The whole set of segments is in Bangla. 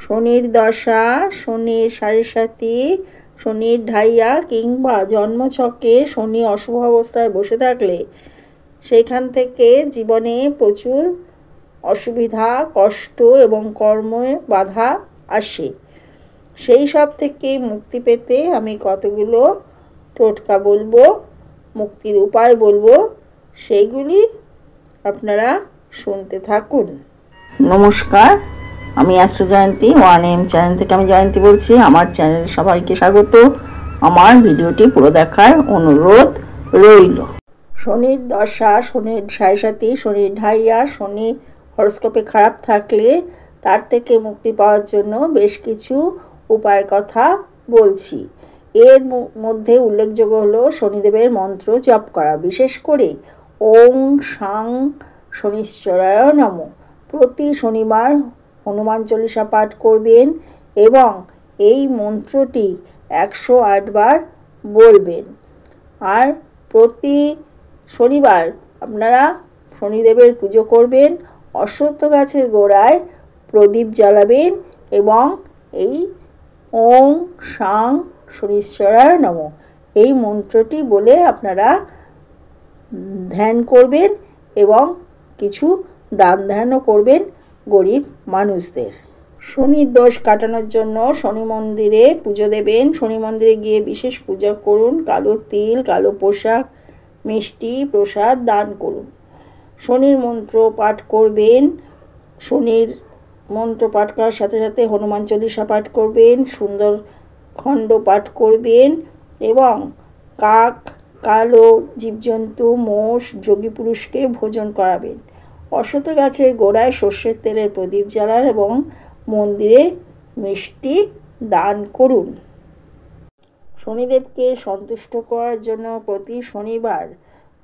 শনির দশা, শনির সাড়ে সাতি, শনির ঢাইয়া কিংবা জন্মছকে শনি অশুভ অবস্থায় বসে থাকলে সেখান থেকে জীবনে প্রচুর অসুবিধা, কষ্ট এবং কর্মে বাধা আসে। সেই সব থেকে মুক্তি পেতে আমি কতগুলো টোটকা বলবো, মুক্তির উপায় বলবো, সেইগুলি আপনারা শুনতে থাকুন। নমস্কার, আমি অ্যাস্ট্রো জয়ন্তী 1M চ্যানেল থেকে আমি জয়ন্তী বলছি। আমার চ্যানেলে সবাইকে স্বাগত। আমার ভিডিওটি পুরো দেখার অনুরোধ রইল। শনির দশা, শনির সাড়ে সাতি, শনির ঢাইয়া, শনি হরস্কোপে খারাপ থাকলে তার থেকে মুক্তি পাওয়ার জন্য বেশ কিছু উপায়ের কথা বলছি। এর মধ্যে উল্লেখযোগ্য হলো শনিদেবের মন্ত্র জপ করা, বিশেষ করে ওং সাং শনিশ্চরায় নমঃ। প্রতি শনিবার হনুমান চল্লিশা পাঠ করবেন এবং এই মন্ত্রটি 108 বার বলবেন। আর প্রতি শনিবার আপনারা শনিদেবের পুজো করবেন, অশ্বত্থ গাছের গোড়ায় প্রদীপ জ্বালাবেন এবং এই ওং সাং শনিশ্চরায় নমঃ এই মন্ত্রটি বলে আপনারা ধ্যান করবেন এবং কিছু দান ধ্যানও করবেন গরিব মানুষদের। শনির দোষ কাটানোর জন্য শনি মন্দিরে পুজো দেবেন। শনি মন্দিরে গিয়ে বিশেষ পূজা করুন, কালো তিল, কালো পোশাক, মিষ্টি প্রসাদ দান করুন। শনির মন্ত্র পাঠ করবেন। শনির মন্ত্র পাঠ করার সাথে সাথে হনুমান চল্লিশা পাঠ করবেন, সুন্দর খণ্ড পাঠ করবেন এবং কাক, কালো জীবজন্তু, মোষ, যোগী পুরুষকে ভোজন করাবেন। অশ্বত্থ গাছের গোড়ায় সর্ষের তেলের প্রদীপ জ্বালান এবং মন্দিরে মিষ্টি দান করুন। শনিদেবকে সন্তুষ্ট করার জন্য প্রতি শনিবার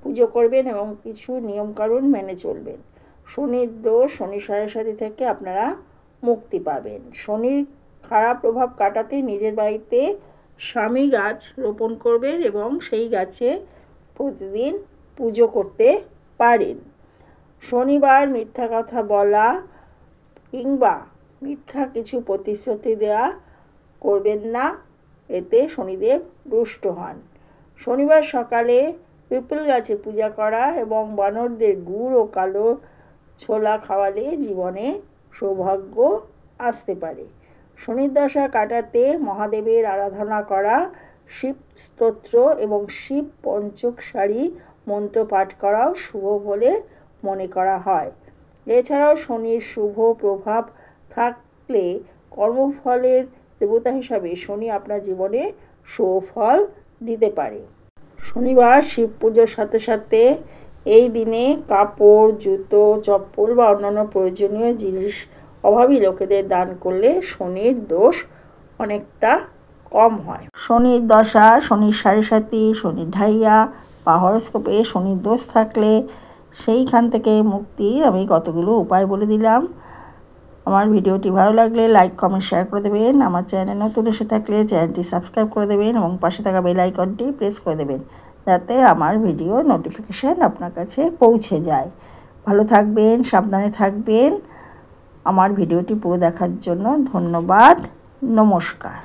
পুজো করবেন এবং কিছু নিয়মকানুন মেনে চলবেন। শনির দোষ, শনি সাড়ে সাতি থেকে আপনারা মুক্তি পাবেন। শনির খারাপ প্রভাব কাটাতে নিজের বাড়িতে স্বামী গাছ রোপণ করবেন এবং সেই গাছে প্রতিদিন পুজো করতে পারেন। শনিবার মিথ্যা কথা বলা কিংবা মিথ্যা কিছু প্রতিশ্রুতি দেওয়া করবেন না, এতে শনিদেব রুষ্ট হন। শনিবার সকালে পিপল গাছে পূজা করা এবং বানরদের গুড় ও কালো ছোলা খাওয়ালে জীবনে সৌভাগ্য আসতে পারে। শনির দশা কাটাতে মহাদেবের আরাধনা করা, শিব স্তোত্র এবং শিব পঞ্চকশারী মন্ত্র পাঠ করাও শুভ বলে মনে করা হয়। এছাড়াও শনির শুভ প্রভাব থাকলে কর্মফলের দেবতা হিসাবে শনি আপনার জীবনে সুফল দিতে পারে। শনিবার শিব পুজোর সাথে সাথে এই দিনে কাপড়, জুতো, চপ্পল বা অন্যান্য প্রয়োজনীয় জিনিস অভাবী লোকেদের দান করলে শনির দোষ অনেকটা কম হয়। শনির দশা, শনির সাড়ে সাতি, শনির ঢাইয়া বা হরস্কোপে শনির দোষ থাকলে সেইখান থেকে মুক্তি আমি কতগুলো উপায় বলে দিলাম। আমার ভিডিওটি ভালো লাগলে লাইক, কমেন্ট, শেয়ার করে দেবেন। আমার চ্যানেল নতুন এসে থাকলে চ্যানেলটি সাবস্ক্রাইব করে দেবেন এবং পাশে থাকা বেল আইকনটি প্রেস করে দেবেন, যাতে আমার ভিডিও নোটিফিকেশান আপনার কাছে পৌঁছে যায়। ভালো থাকবেন, সাবধানে থাকবেন। আমার ভিডিওটি পুরো দেখার জন্য ধন্যবাদ। নমস্কার।